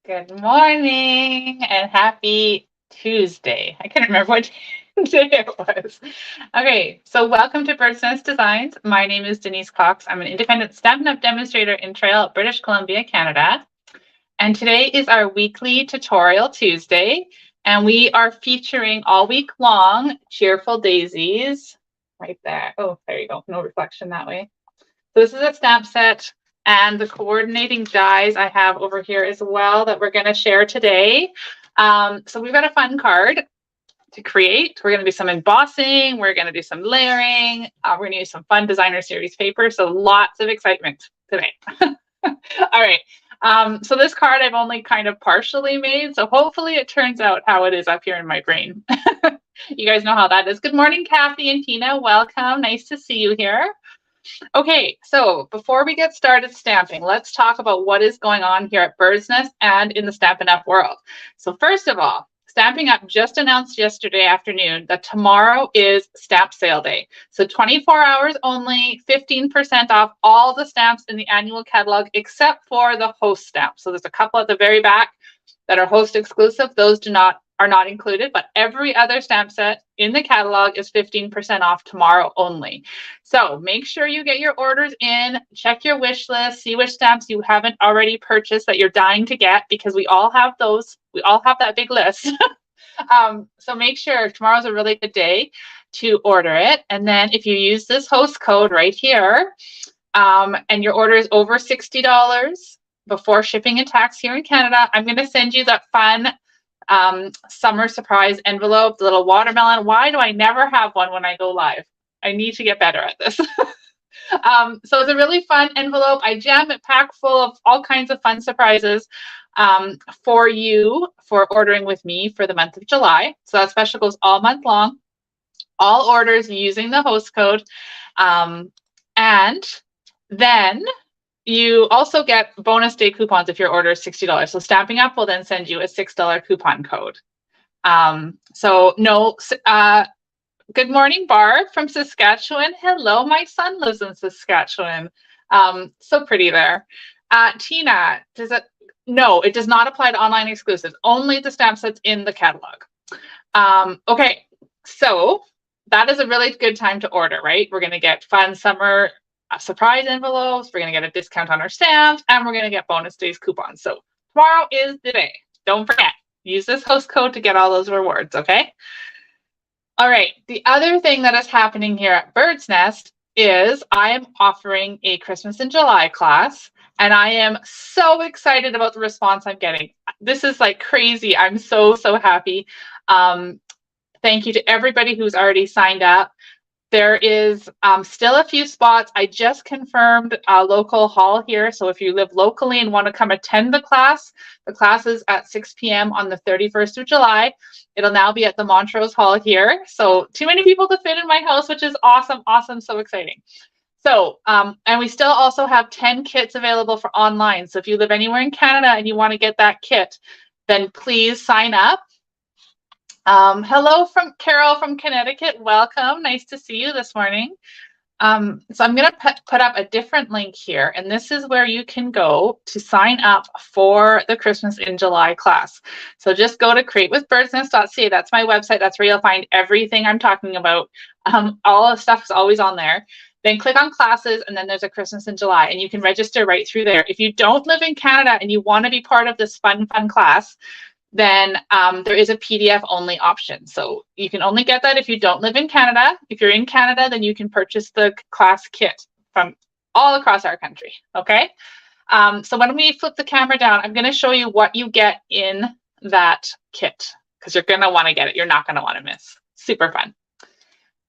Good morning and happy Tuesday. I couldn't remember what day it was. Okay, so welcome to Birdsnest Designs. My name is Denise Cox. I'm an independent Stampin' Up! Demonstrator in Trail, British Columbia, Canada. And today is our weekly tutorial Tuesday, and we are featuring all week long Cheerful Daisies. Right there. Oh, there you go. No reflection that way. So this is a stamp set and the coordinating dies I have over here as well that we're going to share today. So we've got a fun card to create. We're going to do some embossing. We're going to do some layering. We're going to use some fun designer series paper. So lots of excitement today. All right. So this card I've only kind of partially made. So hopefully it turns out how it is up here in my brain. You guys know how that is. Good morning, Kathy and Tina. Welcome. Nice to see you here. Okay, so before we get started stamping, let's talk about what is going on here at Birdsnest and in the Stampin' Up! World. So first of all, Stampin' Up! Just announced yesterday afternoon that tomorrow is stamp sale day. So 24 hours only, 15% off all the stamps in the annual catalog except for the host stamp. So there's a couple at the very back that are host exclusive. Those are not included, but every other stamp set in the catalog is 15% off tomorrow only. So make sure you get your orders in, check your wish list, see which stamps you haven't already purchased that you're dying to get, because we all have those. We all have that big list. So make sure tomorrow's a really good day to order it. And then if you use this host code right here, and your order is over $60 before shipping and tax here in Canada, I'm going to send you that fun summer surprise envelope, the little watermelon. Why do I never have one when I go live? I need to get better at this. So it's a really fun envelope. I jam it packed full of all kinds of fun surprises for you for ordering with me for the month of July. So that special goes all month long. All orders using the host code. And then you also get bonus day coupons if your order is $60. So Stampin' Up! Will then send you a $6 coupon code. Good morning, Barb from Saskatchewan. Hello, my son lives in Saskatchewan. So pretty there. Tina, no, it does not apply to online exclusives, only the stamp sets in the catalog. Okay, so that is a really good time to order, right? We're going to get fun summer surprise envelopes, we're going to get a discount on our stamps, and we're going to get bonus days coupons. So tomorrow is the day. Don't forget, use this host code to get all those rewards, okay? All right, the other thing that is happening here at Birdsnest is I am offering a Christmas in July class, and I am so excited about the response I'm getting. This is like crazy. I'm so happy. Thank you to everybody who's already signed up. There is still a few spots. I just confirmed a local hall here. So if you live locally and want to come attend the class is at 6 p.m. on the 31st of July. It'll now be at the Montrose Hall here. So too many people to fit in my house, which is awesome, so exciting. So, and we still also have 10 kits available for online. So if you live anywhere in Canada and you want to get that kit, then please sign up. Hello from Carol from Connecticut. Welcome. Nice to see you this morning. So I'm going to put up a different link here, and this is where you can go to sign up for the Christmas in July class. So just go to createwithbirdsnest.ca. That's my website. That's where you'll find everything I'm talking about. All the stuff is always on there. Then click on classes, and then there's a Christmas in July, and you can register right through there. If you don't live in Canada and you want to be part of this fun class, then there is a PDF only option. So you can only get that if you don't live in Canada. If you're in Canada, then you can purchase the class kit from all across our country, okay? So when we flip the camera down, I'm gonna show you what you get in that kit, because you're gonna wanna get it. You're not gonna wanna miss. Super fun.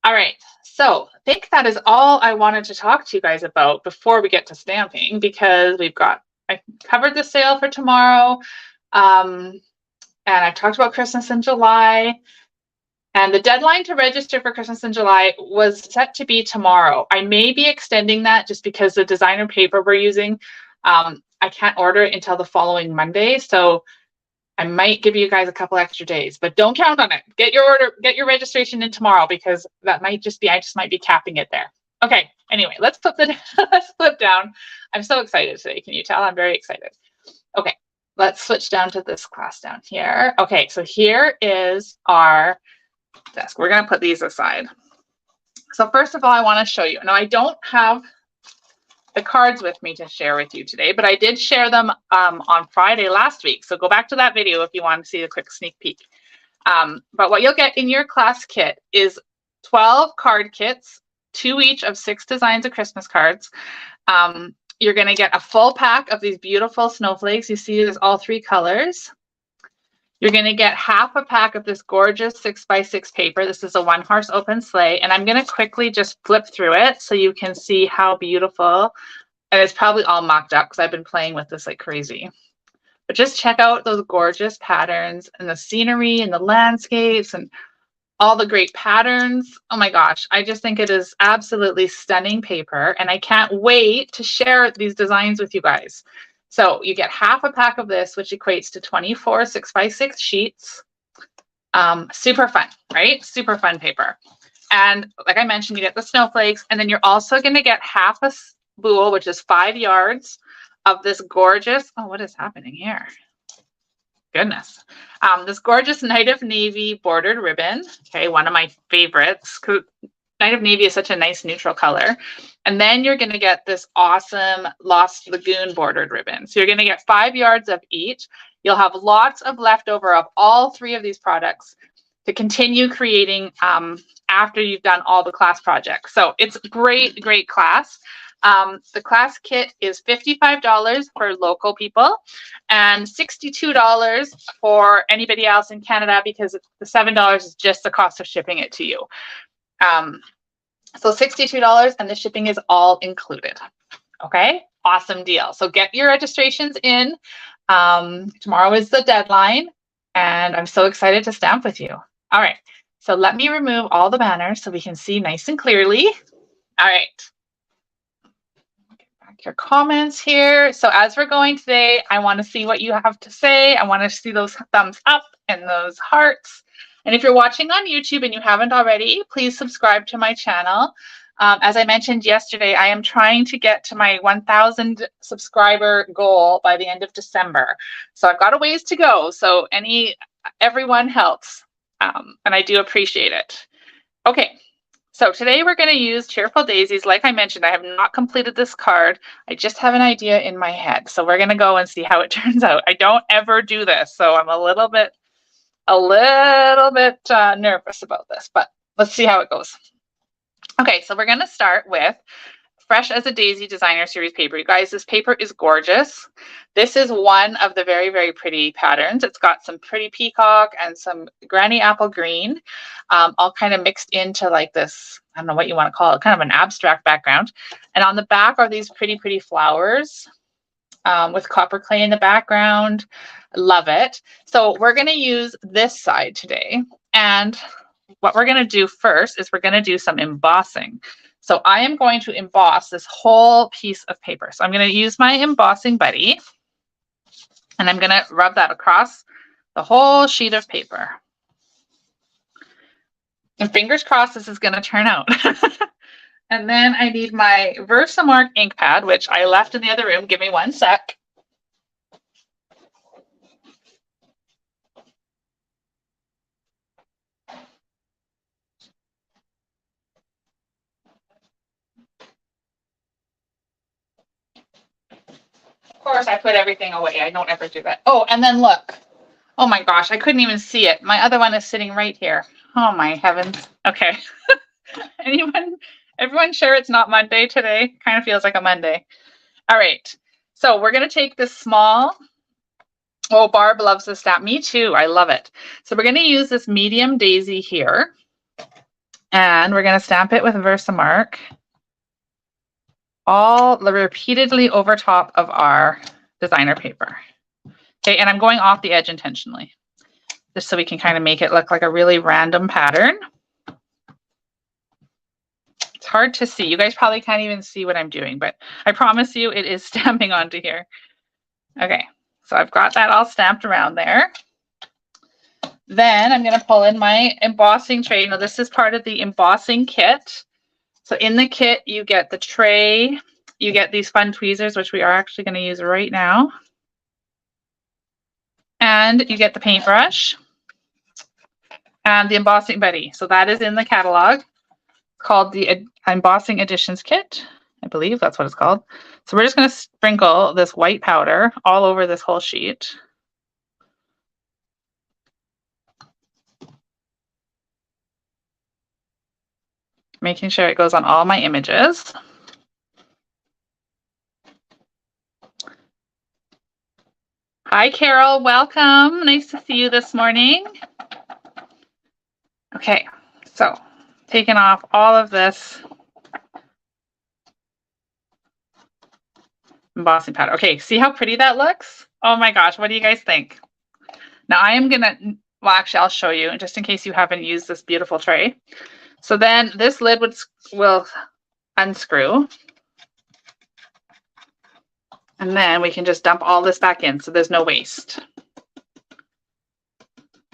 All right, so I think that is all I wanted to talk to you guys about before we get to stamping, because I covered the sale for tomorrow. And I've talked about Christmas in July. And the deadline to register for Christmas in July was set to be tomorrow. I may be extending that just because the designer paper we're using, I can't order it until the following Monday. So I might give you guys a couple extra days, but don't count on it. Get your registration in tomorrow, because that might just be, I just might be capping it there. Okay, anyway, let's flip down. I'm so excited today. Can you tell? I'm very excited. Okay. let's switch down to this class down here. Okay, so here is our desk. We're going to put these aside. So first of all, I want to show you. Now, I don't have the cards with me to share with you today, but I did share them on Friday last week. So go back to that video if you want to see a quick sneak peek. But what you'll get in your class kit is 12 card kits, 2 each of 6 designs of Christmas cards. You're going to get a full pack of these beautiful snowflakes. You see there's all 3 colors. You're going to get half a pack of this gorgeous 6x6 paper. This is a 1-horse open sleigh. And I'm going to quickly just flip through it so you can see how beautiful. And it's probably all mocked up because I've been playing with this like crazy. But just check out those gorgeous patterns and the scenery and the landscapes and all the great patterns. Oh my gosh, I just think it is absolutely stunning paper. And I can't wait to share these designs with you guys. So you get half a pack of this, which equates to 24 6x6 sheets. Super fun, right? Super fun paper. And like I mentioned, you get the snowflakes, and then you're also going to get half a spool, which is 5 yards of this gorgeous, oh, what is happening here? Goodness. This gorgeous Night of Navy bordered ribbon. Okay, one of my favorites. Night of Navy is such a nice neutral color. And then you're going to get this awesome Lost Lagoon bordered ribbon. So you're going to get 5 yards of each. You'll have lots of leftover of all 3 of these products to continue creating after you've done all the class projects. So it's great, great class. The class kit is $55 for local people and $62 for anybody else in Canada, because the $7 is just the cost of shipping it to you. So $62 and the shipping is all included. Okay, awesome deal. So get your registrations in. Tomorrow is the deadline, and I'm so excited to stamp with you. All right, so let me remove all the banners so we can see nice and clearly. All right. Your comments here. So as we're going today, I want to see what you have to say. I want to see those thumbs up and those hearts. And if you're watching on YouTube and you haven't already, please subscribe to my channel. As I mentioned yesterday, I am trying to get to my 1,000 subscriber goal by the end of December. So I've got a ways to go. So everyone helps. And I do appreciate it. Okay. So today we're going to use Cheerful Daisies. Like I mentioned, I have not completed this card. I just have an idea in my head. So we're going to go and see how it turns out. I don't ever do this, so I'm a little bit nervous about this, but let's see how it goes. Okay, so we're going to start with Fresh as a Daisy Designer Series paper. You guys, this paper is gorgeous. This is one of the very, very pretty patterns. It's got some pretty peacock and some granny apple green, all kind of mixed into like this, I don't know what you want to call it, kind of an abstract background. And on the back are these pretty, pretty flowers with copper clay in the background. Love it. So we're going to use this side today. And what we're going to do first is we're going to do some embossing. So I am going to emboss this whole piece of paper. So I'm going to use my embossing buddy, and I'm going to rub that across the whole sheet of paper. And fingers crossed this is going to turn out. And then I need my Versamark ink pad, which I left in the other room. Give me 1 sec. Of course, I put everything away. I don't ever do that. Oh, and then look. Oh my gosh, I couldn't even see it. My other one is sitting right here. Oh my heavens. Okay. Everyone sure it's not Monday today? Kind of feels like a Monday. All right. So we're going to take this small, oh, Barb loves this stamp. Me too. I love it. So we're going to use this medium daisy here, and we're going to stamp it with Versamark all repeatedly over top of our designer paper. Okay, and I'm going off the edge intentionally, just so we can kind of make it look like a really random pattern. It's hard to see. You guys probably can't even see what I'm doing, but I promise you it is stamping onto here. Okay, so I've got that all stamped around there. Then I'm going to pull in my embossing tray. Now this is part of the embossing kit. So in the kit, you get the tray, you get these fun tweezers, which we are actually going to use right now. And you get the paintbrush and the embossing buddy. So that is in the catalog, called the Embossing Editions Kit. I believe that's what it's called. So we're just going to sprinkle this white powder all over this whole sheet. Making sure it goes on all my images. Hi, Carol. Welcome. Nice to see you this morning. Okay, so taking off all of this embossing powder. Okay, see how pretty that looks? Oh my gosh, what do you guys think? Now I am gonna, well, actually I'll show you just in case you haven't used this beautiful tray. So then this lid will unscrew. And then we can just dump all this back in so there's no waste.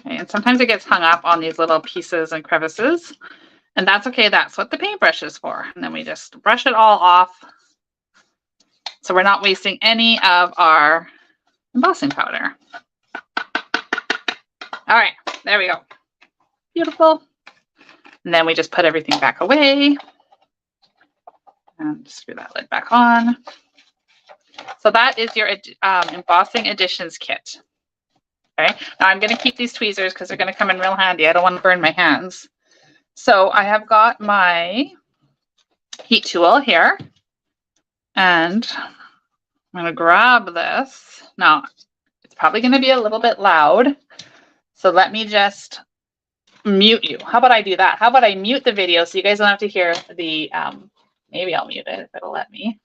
Okay, and sometimes it gets hung up on these little pieces and crevices. And that's okay, that's what the paintbrush is for. And then we just brush it all off so we're not wasting any of our embossing powder. All right, there we go. Beautiful. And then we just put everything back away and screw that lid back on. So that is your Embossing Editions Kit. Okay, now I'm going to keep these tweezers because they're going to come in real handy. I don't want to burn my hands. So I have got my heat tool here, and I'm going to grab this. Now, it's probably going to be a little bit loud, so let me just mute you. How about I do that? How about I mute the video so you guys don't have to hear the, maybe I'll mute it if it'll let me.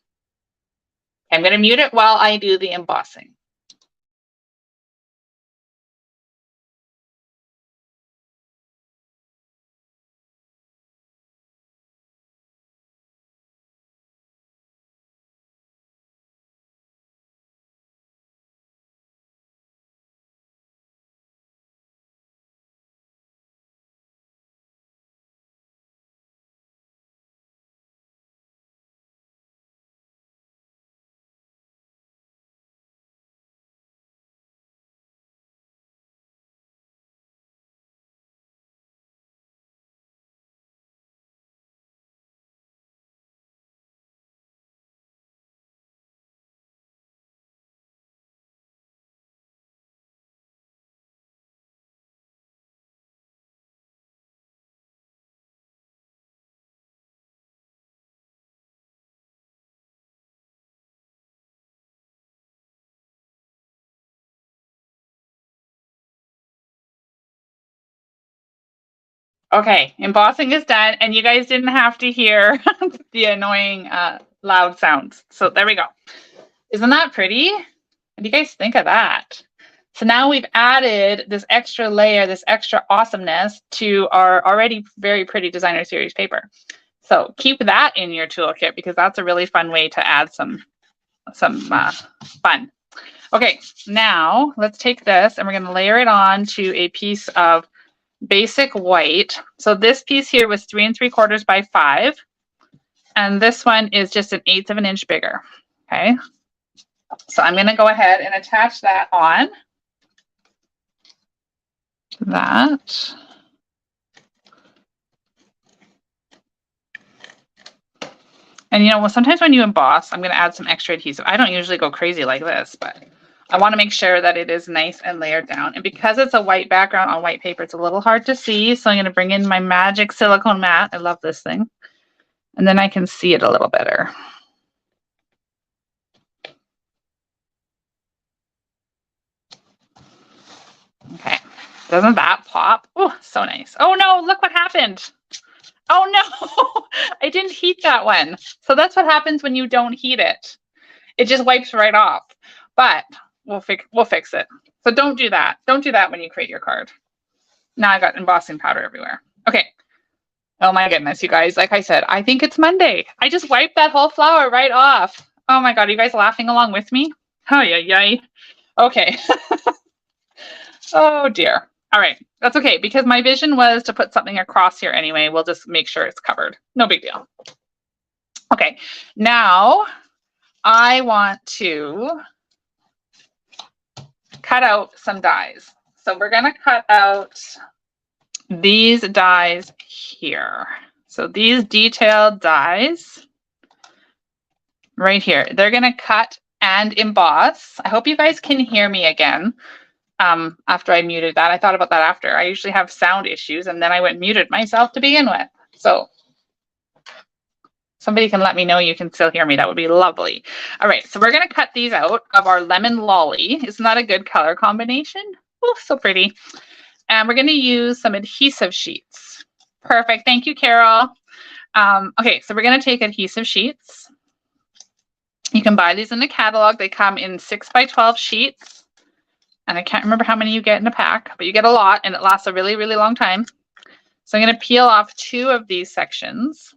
I'm going to mute it while I do the embossing. Okay, embossing is done, and you guys didn't have to hear the annoying loud sounds. So there we go. Isn't that pretty? What do you guys think of that? So now we've added this extra layer, this extra awesomeness to our already very pretty designer series paper. So keep that in your toolkit because that's a really fun way to add some fun. Okay, now let's take this and we're going to layer it on to a piece of basic white. So this piece here was 3 3/4 by 5, and this one is just 1/8 of an inch bigger. Okay, so I'm going to go ahead and attach that on. That. And you know, sometimes when you emboss, I'm going to add some extra adhesive. I don't usually go crazy like this, but I want to make sure that it is nice and layered down. And because it's a white background on white paper, it's a little hard to see. So I'm going to bring in my magic silicone mat. I love this thing. And then I can see it a little better. Okay. Doesn't that pop? Oh, so nice. Oh no, look what happened. Oh no, I didn't heat that one. So that's what happens when you don't heat it. It just wipes right off. But we'll fix it. So don't do that. Don't do that when you create your card. Now I got embossing powder everywhere. Okay. Oh my goodness, you guys. Like I said, I think it's Monday. I just wiped that whole flower right off. Oh my God, are you guys laughing along with me? Oh yeah, yay. Okay. Oh dear. All right, that's okay because my vision was to put something across here anyway. We'll just make sure it's covered. No big deal. Okay, now I want to cut out some dies. So we're going to cut out these dies here. So these detailed dies right here, they're going to cut and emboss. I hope you guys can hear me again after I muted that. I thought about that after. I usually have sound issues and then I went and muted myself to begin with. So somebody can let me know you can still hear me. That would be lovely. All right, so we're going to cut these out of our lemon lolly. Isn't that a good color combination? Oh, so pretty. And we're going to use some adhesive sheets. Perfect. Thank you, Carol. Okay, so we're going to take adhesive sheets. You can buy these in the catalog. They come in 6 by 12 sheets. And I can't remember how many you get in a pack, but you get a lot and it lasts a really, really long time. So I'm going to peel off 2 of these sections.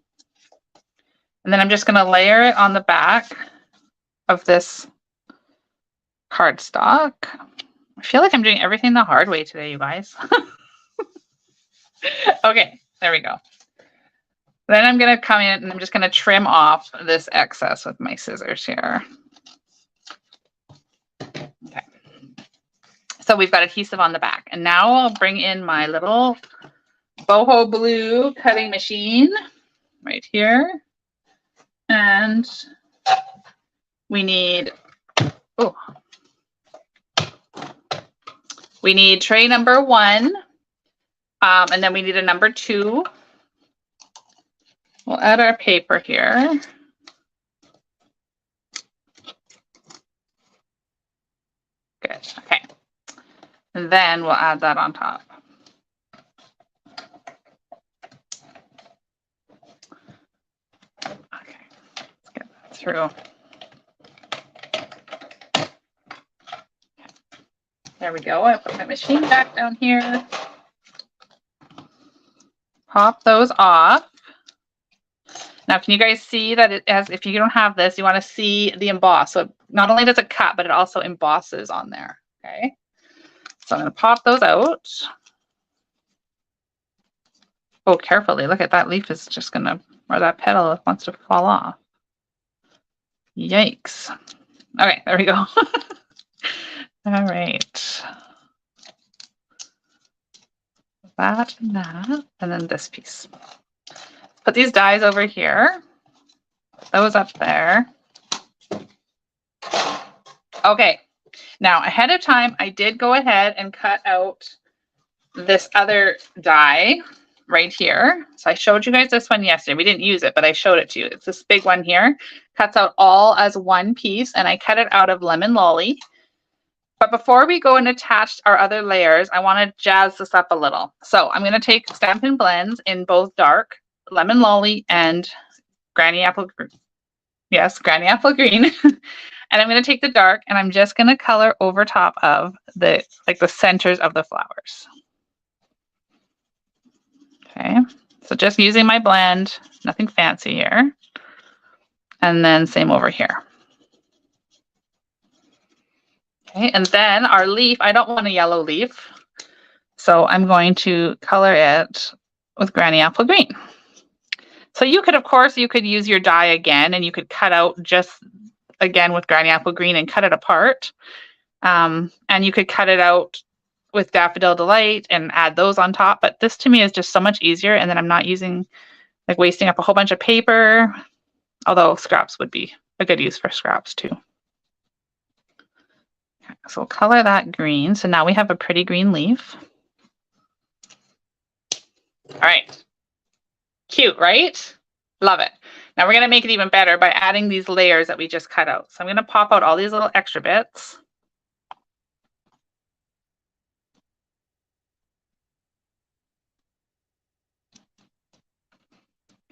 And then I'm just going to layer it on the back of this cardstock. I feel like I'm doing everything the hard way today, you guys. Okay, there we go. Then I'm going to come in and I'm just going to trim off this excess with my scissors here. Okay. So we've got adhesive on the back. And now I'll bring in my little boho blue cutting machine right here. And we need, we need tray number 1. And then we need a number 2. We'll add our paper here. Good, okay. And then we'll add that on top. Okay, let's get that through. Okay. There we go. I put my machine back down here. Pop those off. Now, can you guys see that it has, if you don't have this, you want to see the emboss. So not only does it cut, but it also embosses on there, okay? So I'm going to pop those out. Oh, carefully, look at that leaf is just going to, or that petal wants to fall off. Yikes. Okay, there we go. All right. That and that, and then this piece. Put these dies over here. Those up there. Okay. Now, ahead of time, I did go ahead and cut out this other die right here. So I showed you guys this one yesterday. We didn't use it, but I showed it to you. It's this big one here. Cuts out all as one piece, and I cut it out of lemon lolly. But before we go and attach our other layers, I want to jazz this up a little. So I'm going to take Stampin' Blends in both dark, lemon lolly, and Granny Apple Green. Yes, Granny Apple Green. And I'm going to take the dark and I'm just going to color over top of the, like the centers of the flowers. Okay, so just using my blend, nothing fancy here. And then same over here. Okay, and then our leaf, I don't want a yellow leaf. So I'm going to color it with Granny Apple Green. So you could, of course, you could use your die again and you could cut out just again with Granny Apple Green and cut it apart. And you could cut it out with Daffodil Delight and add those on top. But this to me is just so much easier. And then I'm not using, like wasting up a whole bunch of paper, although scraps would be a good use for scraps too. Okay, so we'll color that green. So now we have a pretty green leaf. All right. Cute, right? Love it. Now we're going to make it even better by adding these layers that we just cut out. So I'm going to pop out all these little extra bits.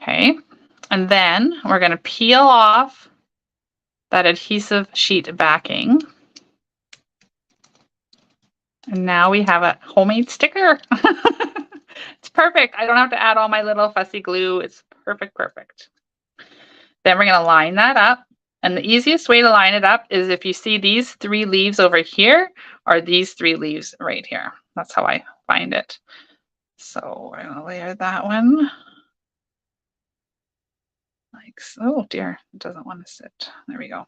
Okay, and then we're going to peel off that adhesive sheet backing. And now we have a homemade sticker. It's perfect. I don't have to add all my little fussy glue. It's perfect, perfect. Then we're going to line that up. And the easiest way to line it up is if you see these 3 leaves over here or these 3 leaves right here. That's how I find it. So we're going to layer that one. Like so. Oh dear, it doesn't want to sit. There we go.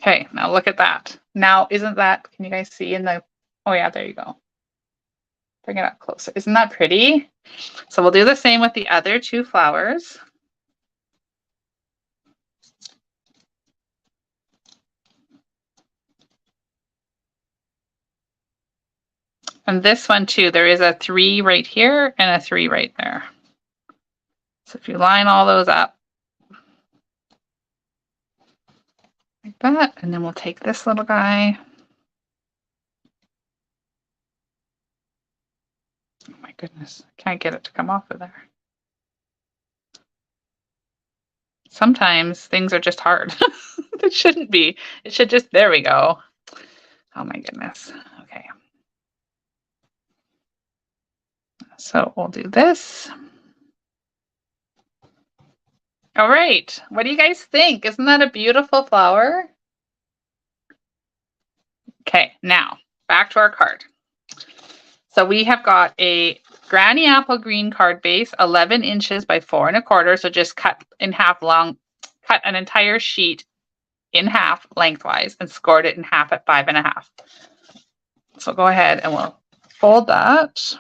Okay, now look at that. Now, isn't that, can you guys see in the, oh yeah, there you go. Bring it up closer. Isn't that pretty? So we'll do the same with the other two flowers. And this one too, there is a 3 right here and a 3 right there. So if you line all those up like that, and then we'll take this little guy. Oh my goodness, I can't get it to come off of there. Sometimes things are just hard. It shouldn't be. It should just, there we go. Oh my goodness. Okay. So we'll do this. All right. What do you guys think? Isn't that a beautiful flower? Okay, now back to our card. So we have got a Granny Apple Green card base, 11 inches by 4 1/4. So just cut in half long, cut an entire sheet in half lengthwise and scored it in half at 5 1/2. So go ahead and we'll fold that.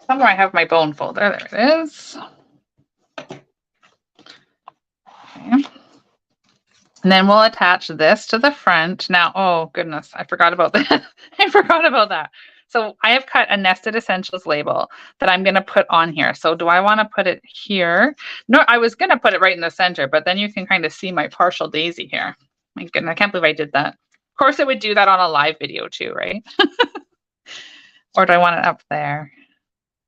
Somewhere I have my bone folder. There it is. Okay. And then we'll attach this to the front. Now, oh goodness, I forgot about that. I forgot about that. So I have cut a Nested Essentials label that I'm going to put on here. So do I want to put it here? No, I was going to put it right in the center, but then you can kind of see my partial daisy here. My goodness, I can't believe I did that. Of course, it would do that on a live video too, right? Or do I want it up there?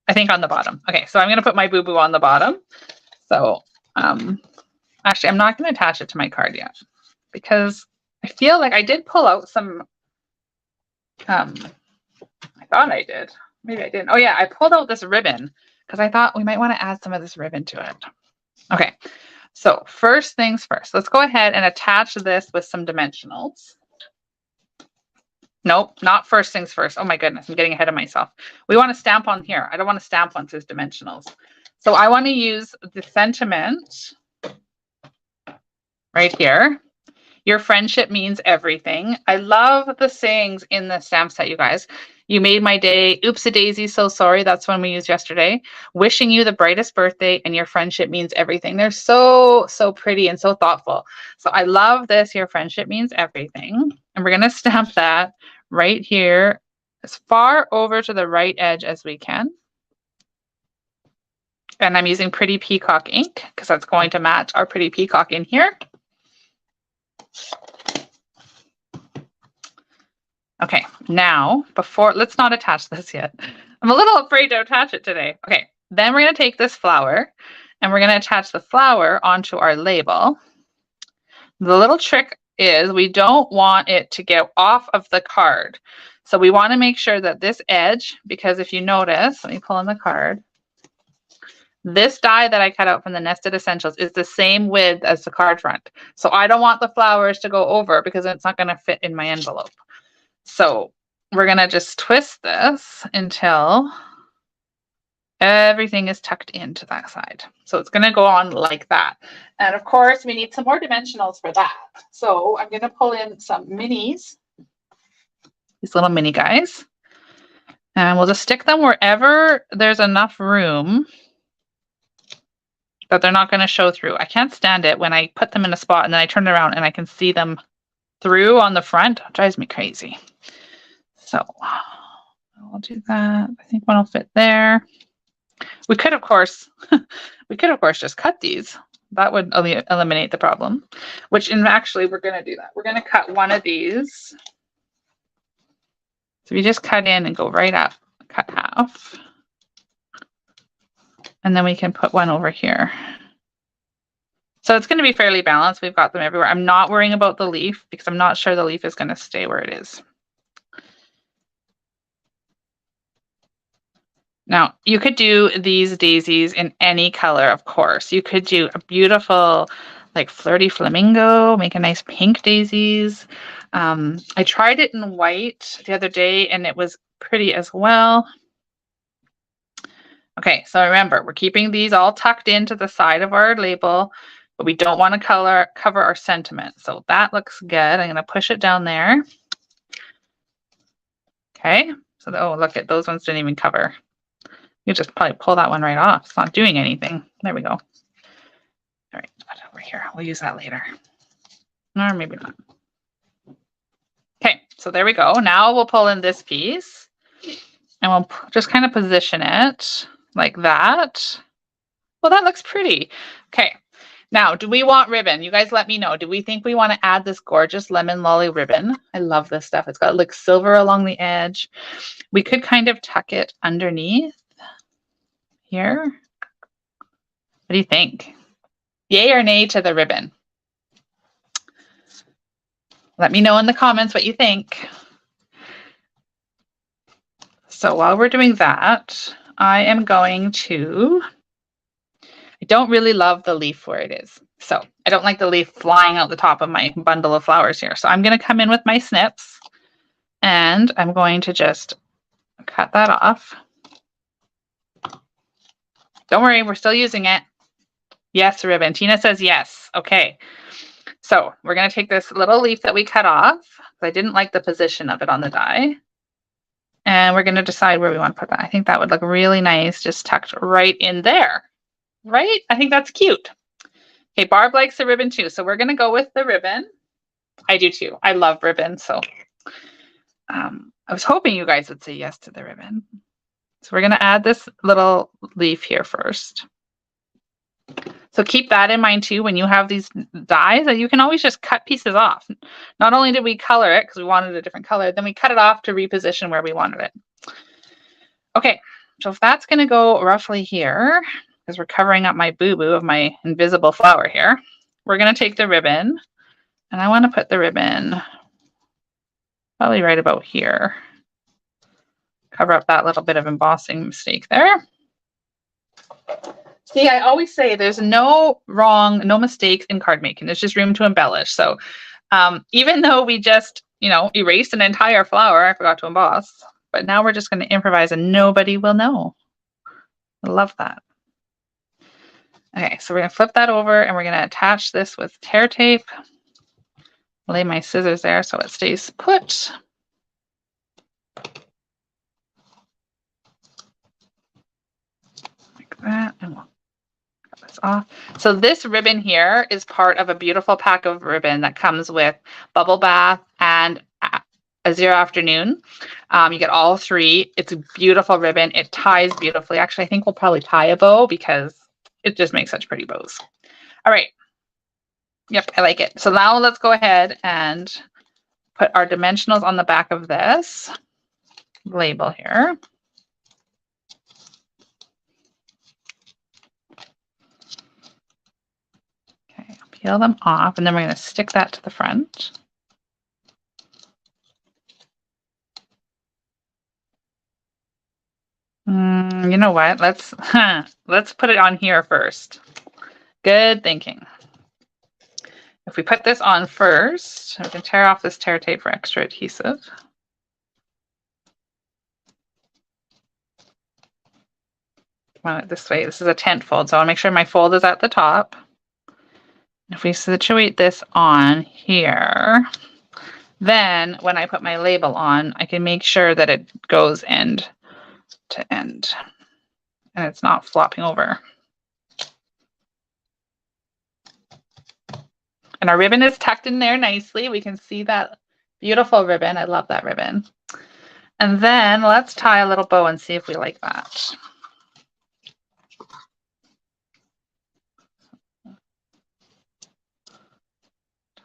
I think on the bottom. Okay, so I'm going to put my boo-boo on the bottom. So actually, I'm not going to attach it to my card yet because I feel like I did pull out some, I thought I did. Maybe I didn't. Oh yeah, I pulled out this ribbon because I thought we might want to add some of this ribbon to it. Okay, so first things first, let's go ahead and attach this with some dimensionals. Nope, not first things first. Oh my goodness, I'm getting ahead of myself. We want to stamp on here. I don't want to stamp on these dimensionals. So I want to use the sentiment right here. Your friendship means everything. I love the sayings in the stamp set, you guys. You made my day. Oopsie daisy, so sorry. That's one we used yesterday. Wishing you the brightest birthday, and your friendship means everything. They're so, so pretty and so thoughtful. So I love this. Your friendship means everything. And we're going to stamp that right here as far over to the right edge as we can. And I'm using Pretty Peacock ink because that's going to match our Pretty Peacock in here. Okay, now let's not attach this yet. I'm a little afraid to attach it today. Okay, then we're going to take this flower and we're going to attach the flower onto our label. The little trick is we don't want it to get off of the card. So we want to make sure that this edge, because if you notice, let me pull in the card. This die that I cut out from the Nested Essentials is the same width as the card front. So I don't want the flowers to go over because it's not going to fit in my envelope. So we're going to just twist this until everything is tucked into that side. So it's going to go on like that. And of course, we need some more dimensionals for that. So I'm going to pull in some minis, these little mini guys, and we'll just stick them wherever there's enough room that they're not going to show through. I can't stand it when I put them in a spot and then I turn around and I can see them through on the front. It drives me crazy. So I'll do that. I think one will fit there. We could, of course, just cut these. That would eliminate the problem, actually we're going to do that. We're going to cut one of these. So we just cut in and go right up, cut half. And then we can put one over here. So it's going to be fairly balanced. We've got them everywhere. I'm not worrying about the leaf because I'm not sure the leaf is going to stay where it is. Now, you could do these daisies in any color, of course. You could do a beautiful, like flirty flamingo, make a nice pink daisies. I tried it in white the other day and it was pretty as well. Okay, so remember, we're keeping these all tucked into the side of our label. but we don't want to cover our sentiment. So that looks good. I'm going to push it down there. Okay. So, oh, look at those ones didn't even cover. You just probably pull that one right off. It's not doing anything. There we go. All right, put it over here. We'll use that later. Or maybe not. Okay, so there we go. Now we'll pull in this piece and we'll just kind of position it like that. Well, that looks pretty. Okay, now do we want ribbon? You guys let me know. Do we think we want to add this gorgeous lemon lolly ribbon? I love this stuff. It's got like silver along the edge. We could kind of tuck it underneath here. What do you think? Yay or nay to the ribbon? Let me know in the comments what you think. So while we're doing that, I am going to, I don't really love the leaf where it is. So I don't like the leaf flying out the top of my bundle of flowers here. So I'm going to come in with my snips and I'm going to just cut that off. Don't worry, we're still using it. Yes, ribbon. Tina says yes. Okay. So we're going to take this little leaf that we cut off. I didn't like the position of it on the die. And we're going to decide where we want to put that. I think that would look really nice, just tucked right in there. Right? I think that's cute. Okay, Barb likes the ribbon too. So we're going to go with the ribbon. I do too. I love ribbon. So I was hoping you guys would say yes to the ribbon. So we're going to add this little leaf here first. So keep that in mind too when you have these dies, that you can always just cut pieces off. Not only did we color it because we wanted a different color, then we cut it off to reposition where we wanted it. Okay, so if that's going to go roughly here, because we're covering up my boo-boo of my invisible flower here, we're going to take the ribbon, and I want to put the ribbon probably right about here. Cover up that little bit of embossing mistake there. See, I always say there's no mistakes in card making. There's just room to embellish. So even though we just, erased an entire flower, I forgot to emboss, but now we're just going to improvise and nobody will know. I love that. Okay, so we're going to flip that over and we're going to attach this with tear tape. Lay my scissors there so it stays put. Like that, and we'll cut this off. So this ribbon here is part of a beautiful pack of ribbon that comes with Bubble Bath and Azure Afternoon. You get all three. It's a beautiful ribbon. It ties beautifully. Actually, I think we'll probably tie a bow because it just makes such pretty bows. All right. Yep, I like it. So now let's go ahead and put our dimensionals on the back of this label here. Okay, I'll peel them off and then we're going to stick that to the front. You know what? Let's put it on here first. Good thinking. If we put this on first, we can tear off this tear tape for extra adhesive. Want it this way. This is a tent fold, so I'll make sure my fold is at the top. If we situate this on here, then when I put my label on, I can make sure that it goes end to end and it's not flopping over. And our ribbon is tucked in there nicely. We can see that beautiful ribbon. I love that ribbon. And then let's tie a little bow and see if we like that.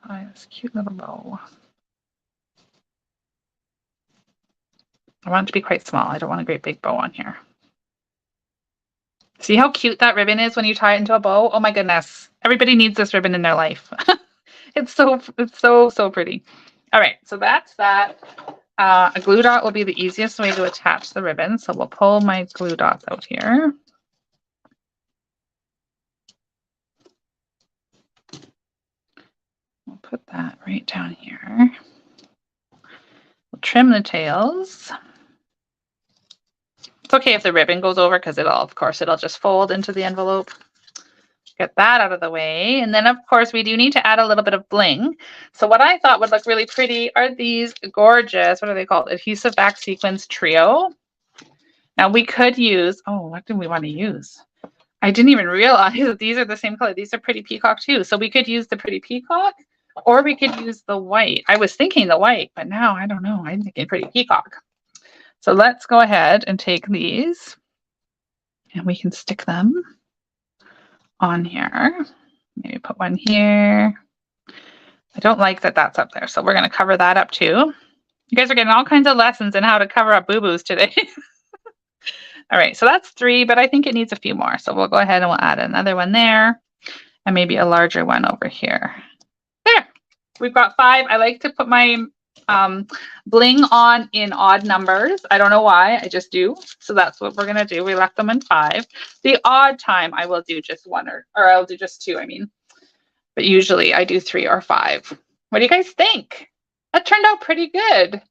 Tie this cute little bow. I want it to be quite small. I don't want a great big bow on here. See how cute that ribbon is when you tie it into a bow? Oh my goodness. Everybody needs this ribbon in their life. It's so pretty. All right, so that's that. A glue dot will be the easiest way to attach the ribbon. So we'll pull my glue dots out here. We'll put that right down here. We'll trim the tails. It's okay if the ribbon goes over because of course it'll just fold into the envelope. Get that out of the way. And then, of course, we do need to add a little bit of bling. So what I thought would look really pretty are these gorgeous, what are they called? Adhesive back sequins trio. Now we could use, oh, what do we want to use? I didn't even realize that these are the same color. These are pretty peacock too. So we could use the pretty peacock or we could use the white. I was thinking the white, but now I don't know. I'm thinking pretty peacock. So let's go ahead and take these and we can stick them on here. Maybe put one here. I don't like that that's up there. So we're going to cover that up too. You guys are getting all kinds of lessons in how to cover up boo-boos today. All right, so that's 3, but I think it needs a few more. So we'll go ahead and we'll add another one there and maybe a larger one over here. There, we've got 5. I like to put my bling on in odd numbers. I don't know why, I just do. So that's what we're gonna do. We left them in 5. The odd time I will do just 1 or I'll do just 2, I mean. But usually I do 3 or 5. What do you guys think? That turned out pretty good.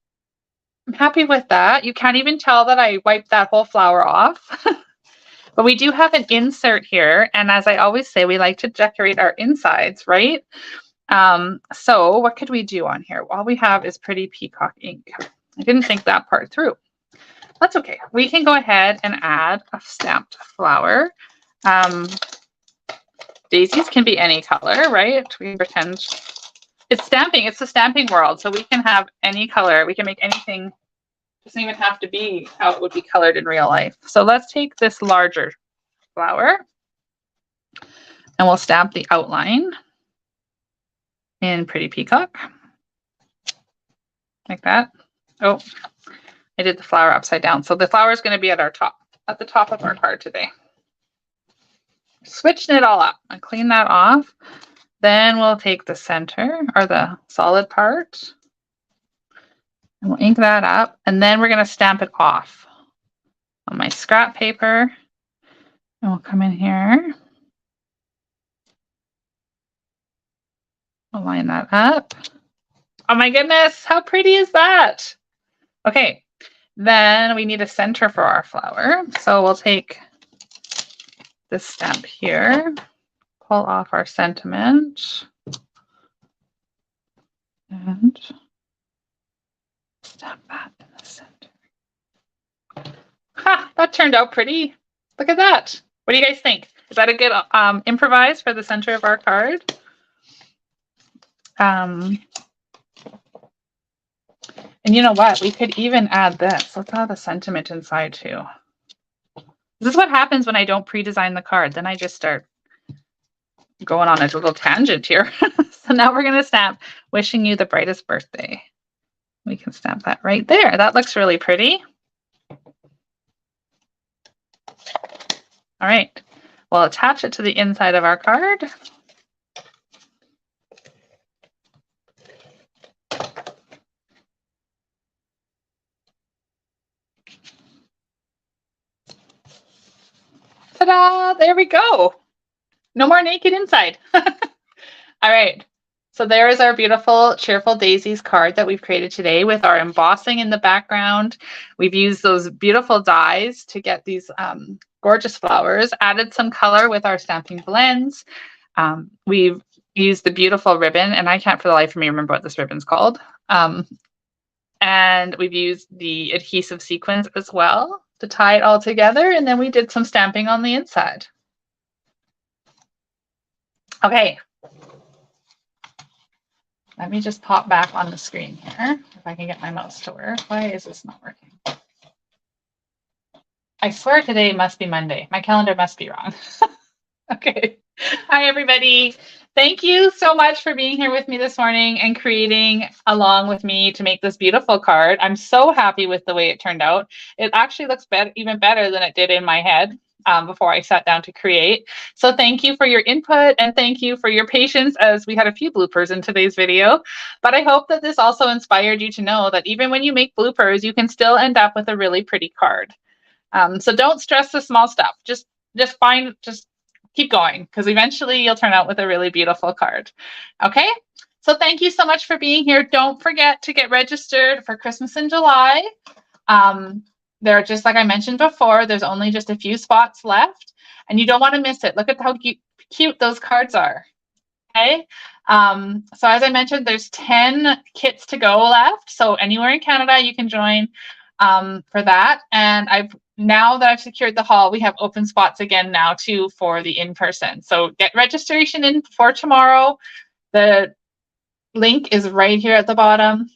I'm happy with that. You can't even tell that I wiped that whole flower off. But we do have an insert here. And as I always say, we like to decorate our insides, right? So what could we do on here? All we have is pretty peacock ink. I didn't think that part through. That's okay. We can go ahead and add a stamped flower. Daisies can be any color, right? We can pretend it's stamping. It's the stamping world. So we can have any color. We can make anything. It doesn't even have to be how it would be colored in real life. So let's take this larger flower and we'll stamp the outline in pretty peacock. Like that. Oh, I did the flower upside down. So the flower is going to be at the top of our card today. Switching it all up and clean that off. Then we'll take the center or the solid part and we'll ink that up. And then we're going to stamp it off on my scrap paper. And we'll come in here. We'll line that up. Oh my goodness, how pretty is that? Okay, then we need a center for our flower. So we'll take this stamp here, pull off our sentiment, and stamp that in the center. Ha! That turned out pretty. Look at that. What do you guys think? Is that a good improvise for the center of our card? And you know what? We could even add this. Let's add a sentiment inside too. This is what happens when I don't pre-design the card. Then I just start going on a little tangent here. So now we're going to stamp wishing you the brightest birthday. We can stamp that right there. That looks really pretty. All right. We'll attach it to the inside of our card. Ta-da! There we go. No more naked inside. All right. So there is our beautiful Cheerful Daisies card that we've created today with our embossing in the background. We've used those beautiful dies to get these gorgeous flowers, added some color with our stamping blends. We've used the beautiful ribbon, and I can't for the life of me remember what this ribbon's called. And we've used the adhesive sequins as well to tie it all together. And then we did some stamping on the inside. Okay. Let me just pop back on the screen here, if I can get my mouse to work. Why is this not working? I swear today must be Monday. My calendar must be wrong. Okay. Hi, everybody. Thank you so much for being here with me this morning and creating along with me to make this beautiful card. I'm so happy with the way it turned out. It actually looks even better than it did in my head before I sat down to create. So thank you for your input and thank you for your patience as we had a few bloopers in today's video. But I hope that this also inspired you to know that even when you make bloopers, you can still end up with a really pretty card. So don't stress the small stuff. Just keep going, because eventually you'll turn out with a really beautiful card. Okay, so thank you so much for being here. Don't forget to get registered for Christmas in July. There are, just like I mentioned before, there's only just a few spots left and you don't want to miss it. Look at how cute those cards are. Okay. So as I mentioned, there's 10 kits to go left. So anywhere in Canada, you can join for that. And now that I've secured the hall, we have open spots again now too for the in-person. So get registration in for tomorrow. The link is right here at the bottom.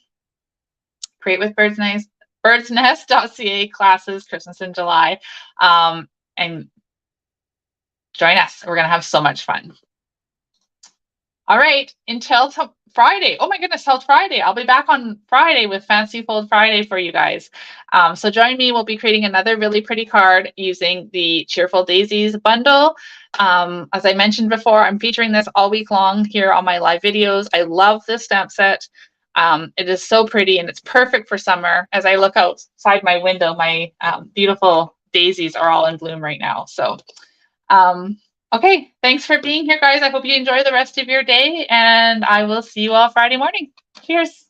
Create with birdsnest.ca classes, Christmas in July. And join us. We're going to have so much fun. All right, until Friday. Oh my goodness, till Friday. I'll be back on Friday with Fancy Fold Friday for you guys. So join me. We'll be creating another really pretty card using the Cheerful Daisies bundle. As I mentioned before, I'm featuring this all week long here on my live videos. I love this stamp set. It is so pretty and it's perfect for summer. As I look outside my window, my beautiful daisies are all in bloom right now. So okay, thanks for being here, guys. I hope you enjoy the rest of your day, and I will see you all Friday morning. Cheers.